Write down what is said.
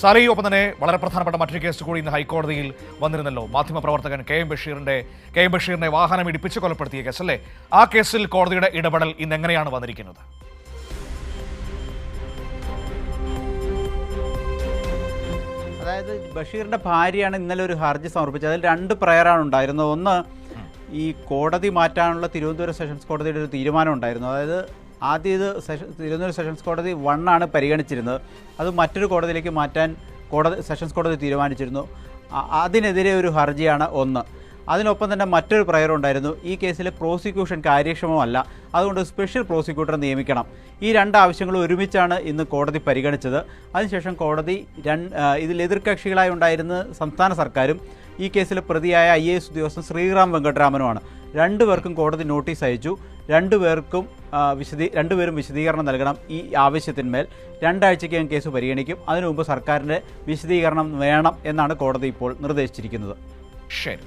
Sally, ഒപ്പം തന്നെ വളരെ പ്രധാനപ്പെട്ട മറ്റൊരു കേസ് കൂടി ഇന്ന് ഹൈക്കോടതിയിൽ വന്നിരുന്നല്ലോ. മാധ്യമപ്രവർത്തകൻ കെ എം ബഷീറിനെ വാഹനം ഇടിപ്പിച്ച് കൊലപ്പെടുത്തിയ കേസ് അല്ലേ? ആ കേസിൽ കോടതിയുടെ ഇടപെടൽ ഇന്ന് എങ്ങനെയാണ് വന്നിരിക്കുന്നത്? അതായത് ബഷീറിൻ്റെ ഭാര്യയാണ് ഇന്നലെ ഒരു ഹർജി സമർപ്പിച്ചത്. അതിൽ 2 പ്രയറാണ് ഉണ്ടായിരുന്നത്. ഒന്ന്, ഈ കോടതി മാറ്റാനുള്ള തിരുവനന്തപുരം സെഷൻസ് കോടതിയുടെ ഒരു തീരുമാനം ഉണ്ടായിരുന്നു. അതായത് ആദ്യം ഇത് തിരുവനന്തപുരം സെഷൻസ് കോടതി 1 ആണ് പരിഗണിച്ചിരുന്നത്. അത് മറ്റൊരു കോടതിയിലേക്ക് മാറ്റാൻ സെഷൻസ് കോടതി തീരുമാനിച്ചിരുന്നു. അതിനെതിരെ ഒരു ഹർജിയാണ് ഒന്ന്. അതിനൊപ്പം തന്നെ മറ്റൊരു പ്രയറുണ്ടായിരുന്നു. ഈ കേസിലെ പ്രോസിക്യൂഷൻ കാര്യക്ഷമമല്ല, അതുകൊണ്ട് സ്പെഷ്യൽ പ്രോസിക്യൂട്ടറെ നിയമിക്കണം. ഈ 2 ആവശ്യങ്ങളും ഒരുമിച്ചാണ് ഇന്ന് കോടതി പരിഗണിച്ചത്. അതിനുശേഷം കോടതി ഇതിൽ എതിർകക്ഷികളായി ഉണ്ടായിരുന്ന സംസ്ഥാന സർക്കാരും ഈ കേസിലെ പ്രതിയായ IAS ഉദ്യോഗസ്ഥൻ ശ്രീറാം വെങ്കട്ടരാമനുമാണ്. 2 പേർക്കും കോടതി നോട്ടീസ് അയച്ചു. 2 പേരും വിശദീകരണം നൽകണം. ഈ ആവശ്യത്തിന്മേൽ 2 ആഴ്ചയ്ക്കകം കേസ് പരിഗണിക്കും. അതിനു മുമ്പ് സർക്കാരിൻ്റെ വിശദീകരണം വേണം എന്നാണ് കോടതി ഇപ്പോൾ നിർദ്ദേശിച്ചിരിക്കുന്നത്. ശരി.